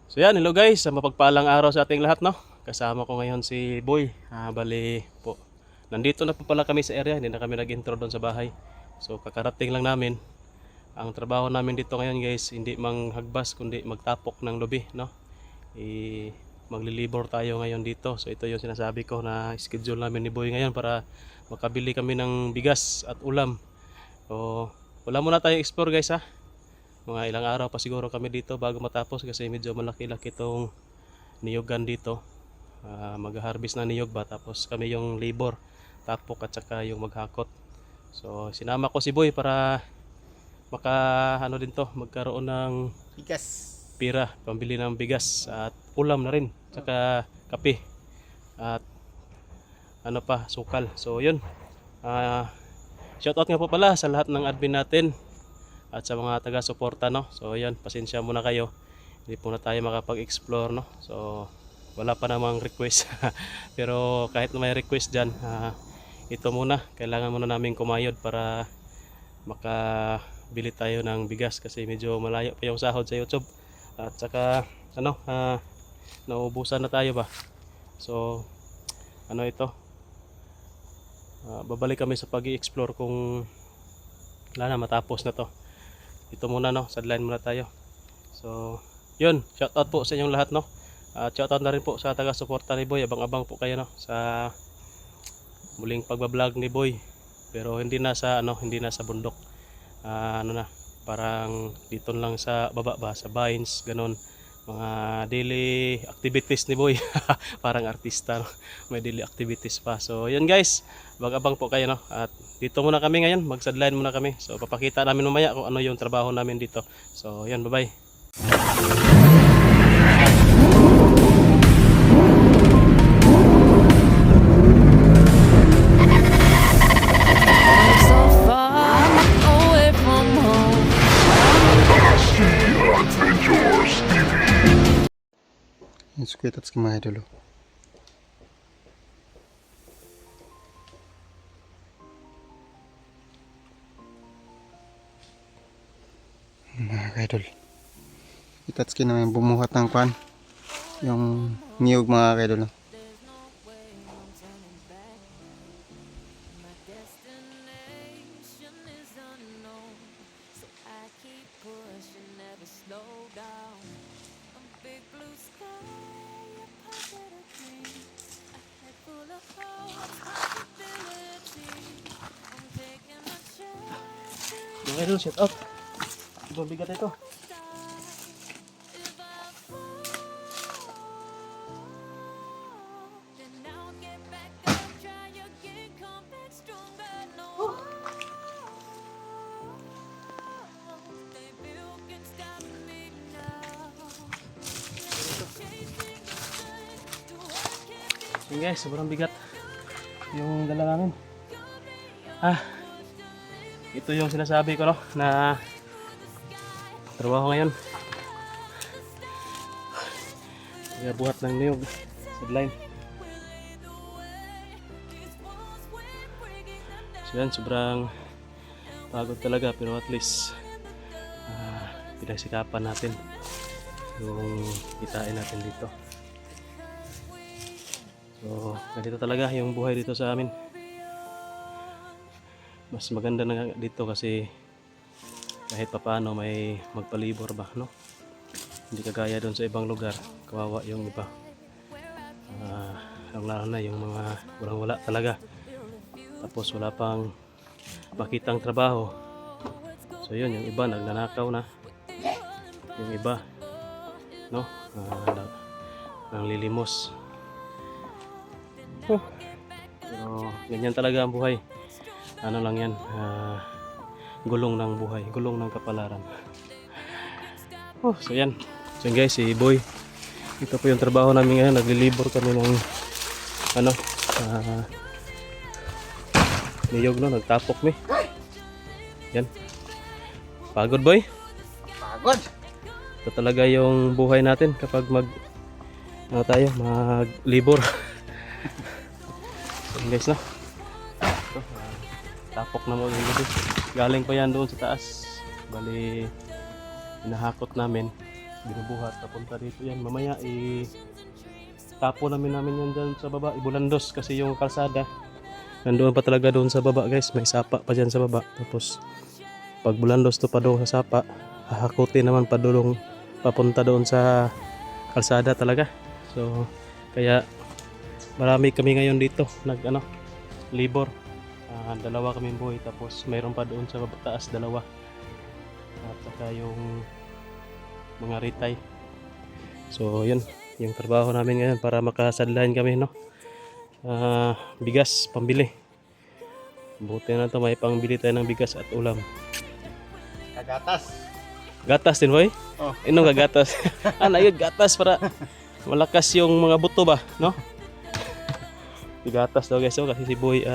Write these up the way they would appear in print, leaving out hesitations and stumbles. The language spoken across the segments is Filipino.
So yan, hello guys, mapagpalang araw sa ating lahat, no? Kasama ko ngayon si Boy. Bali po, nandito na po pala kami sa area, hindi na kami nag-intro doon sa bahay. So kakarating lang namin. Ang trabaho namin dito ngayon guys, hindi manghagbas kundi magtapok ng lubi, no? Maglilibor tayo ngayon dito. So ito yung sinasabi ko na schedule namin ni Boy ngayon para makabili kami ng bigas at ulam. So wala muna tayo explore guys ha. Mga ilang araw pa siguro kami dito bago matapos kasi medyo malaki-laki itong niyogan dito. Mag-harvest na niyog ba, tapos kami yung labor, tapok at saka yung maghakot. So sinama ko si Boy para din to, magkaroon ng Bigas. pira, pambili ng bigas at ulam na rin, saka kape at sukal. So yun, shoutout nga po pala sa lahat ng admin natin at sa mga taga-suporta, no. So ayan, pasensya muna kayo, hindi po na tayo makapag-explore, no. So wala pa namang request pero kahit na may request dyan, ito muna, kailangan muna namin kumayod para makabili tayo ng bigas kasi medyo malayo pa yung sahod sa YouTube at saka nauubusan na tayo ba. So ito, babalik kami sa pag-i-explore kung wala na, matapos na to. Ito muna, no, sideline muna tayo. So yun, shoutout po sa inyong lahat, no. At shoutout na rin po sa taga-suporta ni Boy. Abang-abang po kayo, no, sa muling pagbablog ni Boy, pero hindi na sa bundok. Parang dito lang sa baba ba, sa Vines, ganun, mga daily activities ni Boy. Parang artista, no? May daily activities pa. So yun guys, abang-abang po kayo, no. At dito muna kami ngayon, mag-sideline muna kami. So papakita namin mamaya kung ano yung trabaho namin dito. So yun, bye bye. So far away from home. Yung squid at mga idol. Mga idol. Itatski na yung bumuhat ng kwan. Yung niyog mga idol. There's no way I'm turning back. My destination is unknown, so I keep pushing, never slow down. A big blue sky, a pocket of dreams, a head full of hope, possibility. I'm taking a chance to reach Mga idol, shout out. Ito bigat ito. the stars. If I fall, then I'll get back up, try again, come back stronger. No, baby, you can stop me now. Chasing the sun, the world can't be Yun guys, sobrang bigat yung dala namin. Ito yung sinasabi ko, no, na trabaho ngayon. Buhat ng niyog, sideline. So yan, sobrang pagod talaga, pero at least pinagsikapan natin yung kitain natin dito. So ganito talaga yung buhay dito sa amin. Mas maganda na dito kasi kahit papaano may magpalibor ba, no? Hindi kagaya doon sa ibang lugar, kawawa yung iba. Lalo na yung mga wala talaga, tapos wala pang makitang trabaho. So yun, yung iba nagnanakaw na, yung iba, no, nanglilimos. Pero ganyan talaga ang buhay. Ano lang yan, gulong ng buhay, gulong ng kapalaran. So yan. So guys, si Boy, ito po yung trabaho namin ngayon. Naglilibor kami ng niyog, no, nagtapok mi. Yan. Pagod Boy. Pagod! Ito talaga yung buhay natin kapag maglibor. So guys, no. Ito, tapok na mo yung galing pa yan doon sa taas. Bali, hinahakot namin. binubuhat papunta dito yan. Mamaya tapo namin yan dyan sa baba, ibulandos kasi yung kalsada nandoon pa talaga doon sa baba guys, may sapa pa dyan sa baba. Tapos pag bulandos to pa doon sa sapa, hahakutin naman pa doon papunta doon sa kalsada talaga. So kaya marami kami ngayon dito libor. Dalawa kaming buhay, tapos mayroon pa doon sa taas dalawa, at saka yung mga ritay. So yun yung trabaho namin ngayon para makasadlahan kami bigas pambili. Buti na to, may pangbili tayo ng bigas at ulam. Kagatas. Gatas din boy? Oh. Inong gatas? Ayun, gatas para malakas yung mga buto ba, no? Gatas daw guys, kasi si boy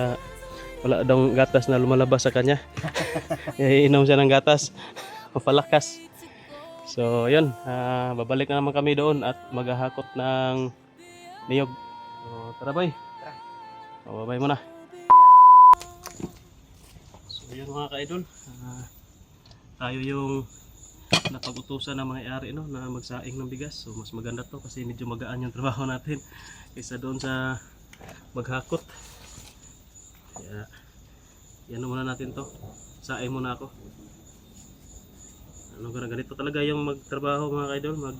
wala daw gatas na lumalabas sa kanya. Iinom siya ng gatas, mapalakas. So yun, babalik na naman kami doon at maghahakot ng niyog. So, tara boy. Babay muna. So yun mga ka-idol, tayo yung napag-utusan ng mga ari na magsaing ng bigas. So mas maganda to kasi medyo magaan yung trabaho natin kaysa doon sa maghakot. Kaya yan muna natin to. Saing muna ako. Ganito talaga yung magtrabaho mga ka-idol,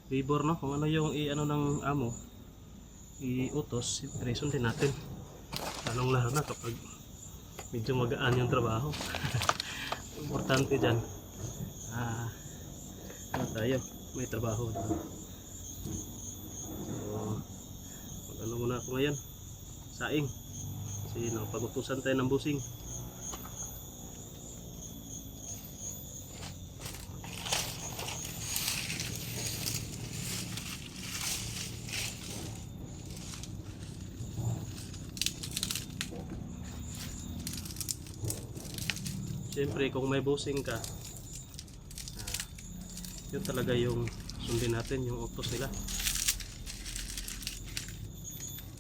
labor kung ano yung ng amo iutos, siyempre sundin natin. Lalo na kapag medyo magaan yung trabaho. Importante dyan tayo may trabaho. So muna ako ngayon, saing, kasi napag-utusan tayo ng busing. Siyempre kung may busing ka, yun talaga yung sundin natin, yung utos nila.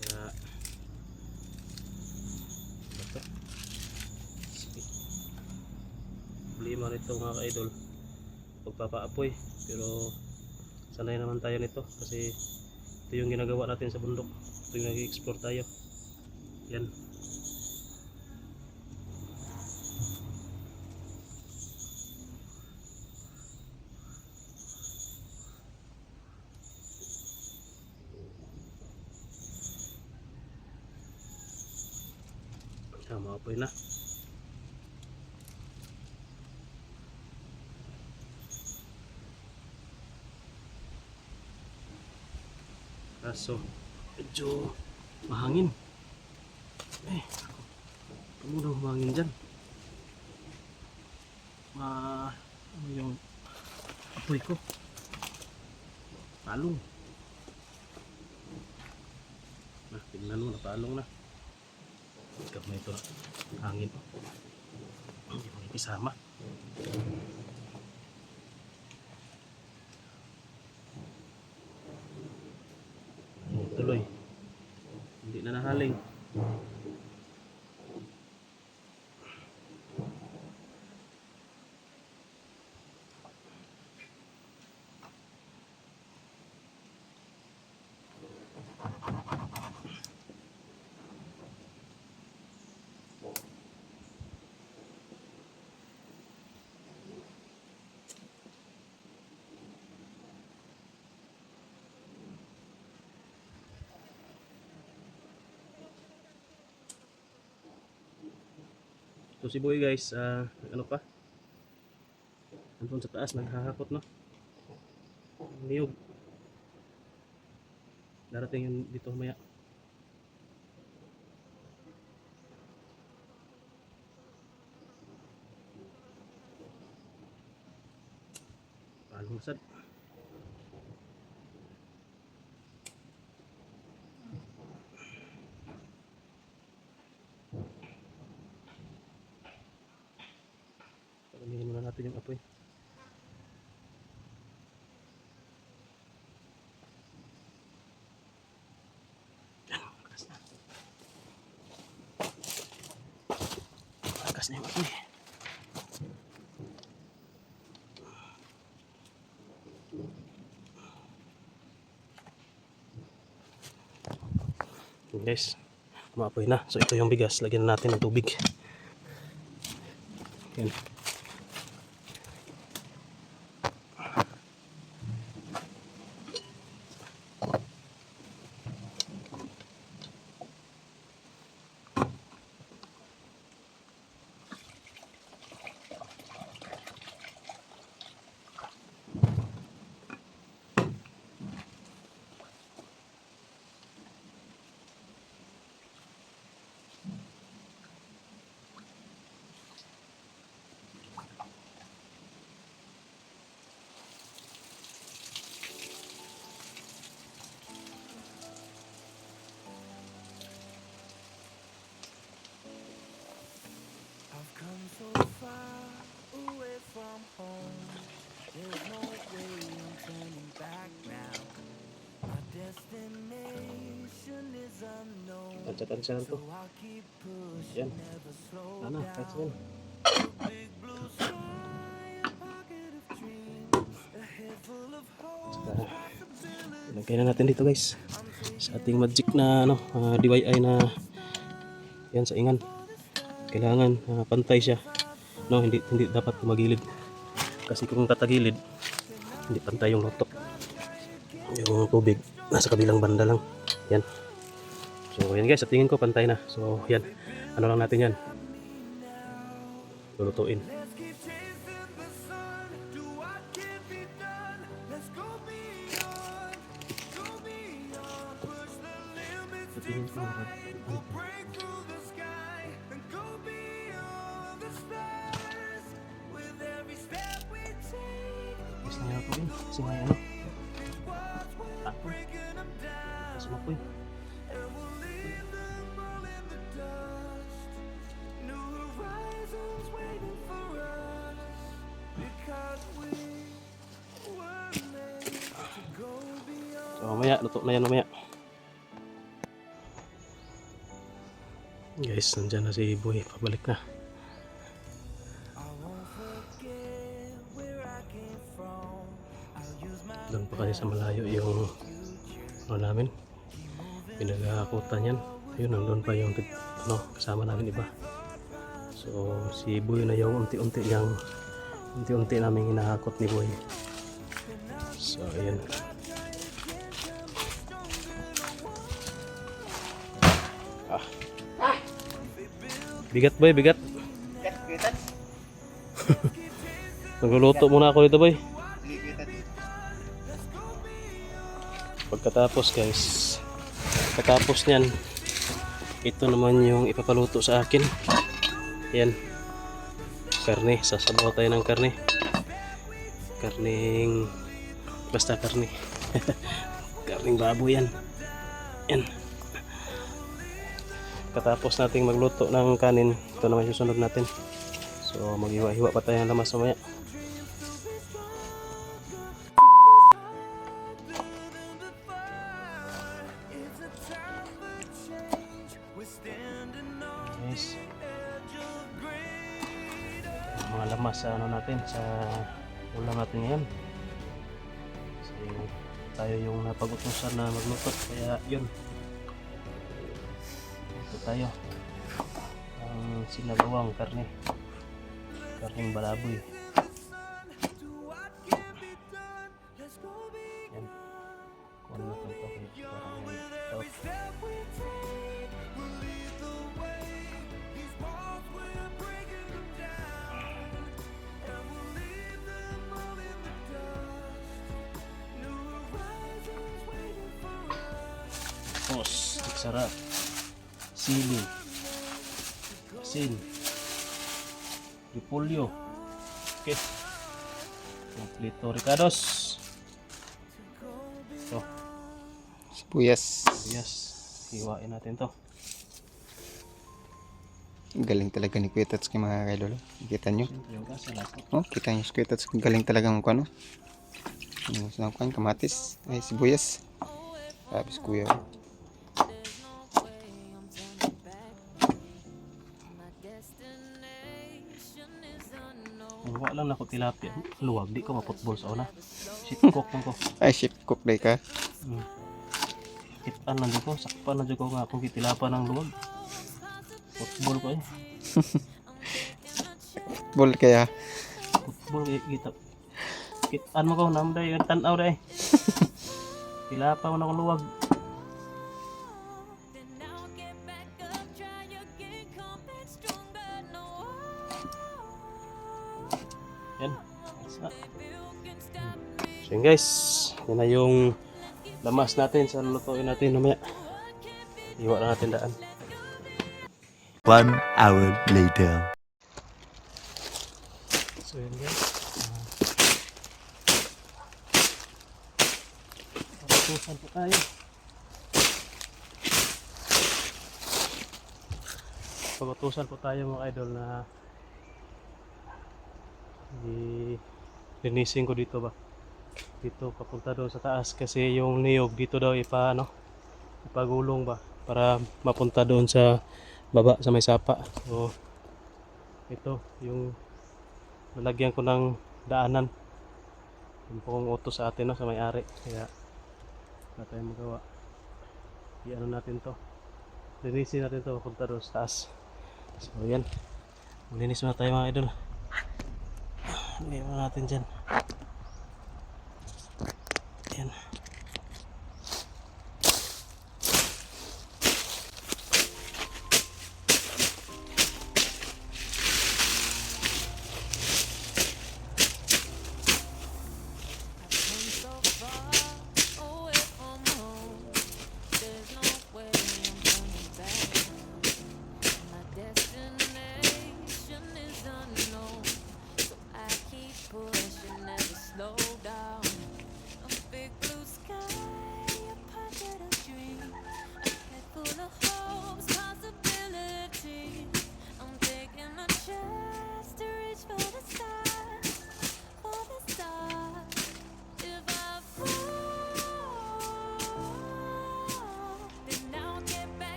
Kaya problema nito mga ka-idol, pagpapaapoy, pero sanay naman tayo nito kasi ito yung ginagawa natin sa bundok, ito yung nag-explore tayo. Yan. Maapoy na. Kaso medyo mahangin. Ano daw mahangin dyan? Ano yung apoy ko? Palong. Tignan mo, napalong na. Kamay ito na hangin. Hindi mo ipisama. Tuloy. Hindi na nahaling. So si Boy guys, ano pa? Andun sa taas, naghahakot niyog. Darating yun dito maya. Palong sad. Pagamihin muna natin yung apoy. Lakas na yung apoy. Guys, maapoy na. So ito yung bigas, lagyan na natin ng tubig. Yan. I've come so far away from home. There's no way I'm turning back now. My destination is unknown. Tansya-tansya lang to. So I'll keep Yan. pushing, never slow Ano, kahit down. saan. Big blue sky, a pocket of dreams, a head full of hope, possibilities. Ilagay na natin dito guys. Sa ating magic na DIY na yan sa ingan. Kailangan pantay siya. No, hindi dapat magilid. Kasi kung tatagilid, hindi pantay yung lotok. Yung tubig nasa kabilang banda lang. Yan. So yan guys, sa tingin ko pantay na. So yan. Ano lang natin yan. Lulutuin. Let's keep chasing the sun, do what can be done. Let's go beyond, push the limits, deep far. We'll break through the sky and go beyond the stars. With every step we take, Guys na lulutuin. Kasi may ano. walls we're breaking them down, Mas mapoy. and we'll leave them all in the dust. New horizons waiting for us, because we were made to go beyond. So mamaya, luto na yan mamaya. Guys, nandyan na si Boy. Pabalik na. I won't forget where I came from. I'll use my Doon pa kasi sa malayo yung ano namin. Pinag-aakutan yan. Ayun, nandun pa yung kasama namin iba. So, si Boy na yung unti-unti namin hinahakot ni Boy. So, ayan. Bigat Boy, bigat. Nagluluto muna ako dito Boy. Pagkatapos guys, pagkatapos niyan, ito naman yung ipapaluto sa akin. Yan. Karne, sasabaw tayo ng karne. Basta karne. Karning baboy yan. Yan. Katapos nating magluto ng kanin, ito naman yung susunod natin. So maghiwa-hiwa pa tayo ng lamas mamaya. Guys, yung mga lamas sa natin, sa ulam natin ngayon. Kasi tayo yung napag-utusan na magluto, kaya yun. Ito tayo ang sinagawang karning balaboy. Yan, kung ano natin ito, tapos sarap, sili, asin, repolyo. Okay, kompleto ricados. So, Sibuyas. yes, hiwain natin to. Galing talaga ni Kuya Tats mga kaidol. Kita nyo? Yung gasa lahat. Oh, kita nyo si Kuya Tats. Galing talaga ng ano. Yung sinakuan, kamatis. Ay, sibuyas. Sabi si Kuya. Ang wala lang ako tilapia. Luwag, di ko maputbol sa una. Shit, cook lang ko. Ay, chef cook day ka. Kitaan lang dito, sakpan na dyan ko nga akong kitilapan ng luwag. Football ko eh. Bol kaya. Football kita. Kitaan mo ko, namday, tanaw day. Tilapa mo na akong luwag. Yan. So yun guys, yan na yung lamas natin sa lulutuin natin mamaya. Iwa na natin daan. 1 hour later. So yun guys. Patusan po tayo. Pagatusan po tayo mga idol na linisin ko dito ba. Dito papunta doon sa taas kasi yung niyog dito daw ipagulong ba para mapunta doon sa baba sa may sapa. So ito yung lalagyan ko ng daanan. Yung pong utos sa atin no, sa may-ari. Kaya wala tayong magawa. I-ano natin to. Linisin natin to papunta doon sa taas. So yan. Maglinis muna tayo mga idol. Lagyan muna natin dyan. Yan.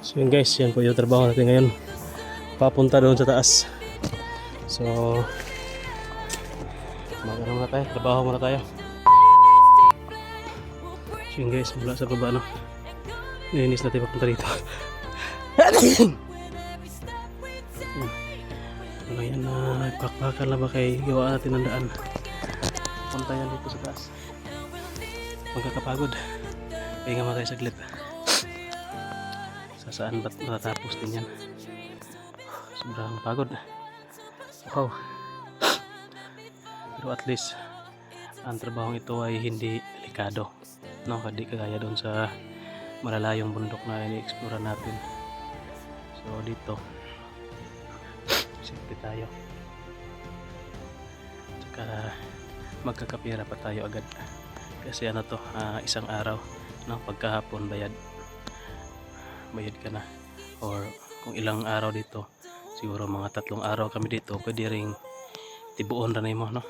So yun guys, yan po yung trabaho natin ngayon. Papunta doon sa taas. So mag-ano muna tayo, trabaho muna tayo. So yun guys, mula sa baba no. Nilinis natin papunta dito. Ano yan na nagpakpakan lang ba kay gawa natin ng daan. Punta yan dito sa taas. Magkakapagod. Pahinga muna tayo saglit. Saan ba't matatapos din yan? Sobrang pagod. Wow. Pero at least ang trabahong ito ay hindi delikado, no? Hindi kagaya doon sa malalayong bundok na ini-explore natin. So dito safety tayo. Tsaka magkakapira pa tayo agad. Kasi ano to, isang araw, no? Pagkahapon bayad ka na, or kung ilang araw dito, siguro mga 3 araw kami dito, pwede ring tibuon na mo, no?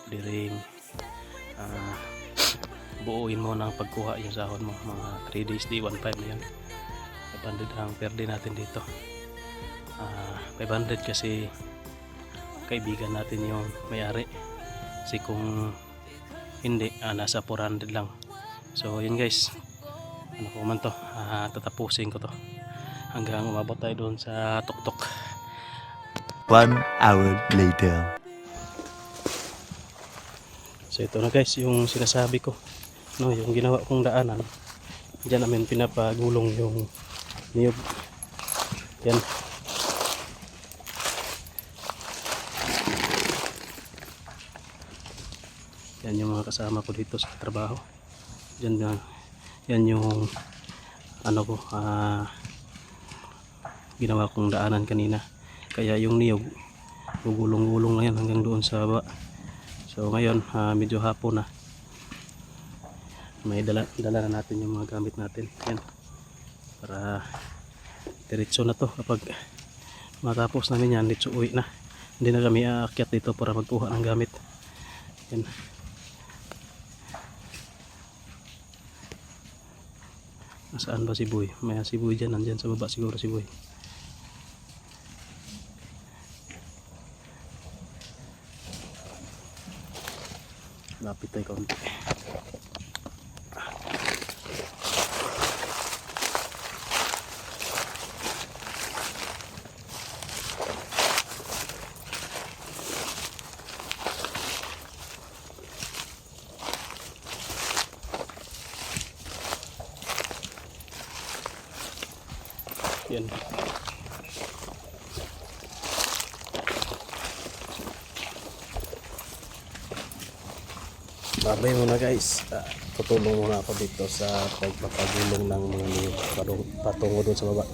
Pwede ring buuin mo ng pagkuha yung sahod mo, mga 3 days, di 1.5 na yun. 500 ang per day natin dito. 500 kasi kaibigan natin yung may-ari. Kasi kung hindi, nasa 400 lang. So yun guys, ano ko man to, tatapusin ko to hanggang umabot tayo doon sa tuktok. 1 hour later. So ito na guys yung sinasabi ko, no, yung ginawa kong daanan. Diyan namin pinapagulong yung niyog. Yan. Yan yung mga kasama ko dito sa trabaho. Yan, yan yung ano ko, ginawa kong daanan kanina. Kaya yung niyog gugulong-gulong na yan hanggang doon sa baba. So ngayon medyo hapon na. May dala na natin yung mga gamit natin. Yan. Para diretso na to kapag matapos namin yan, diretso uwi na. Hindi na kami aakyat dito para magkuha ng gamit. Yan. Nasaan ba si Boy? May si Boy dyan, nandyan sa baba siguro si Boy. Lapit tayo kaunti. Yan. Babay muna guys, tutulong muna ako dito sa pagpapagulong ng mga niyog patungo doon sa baba.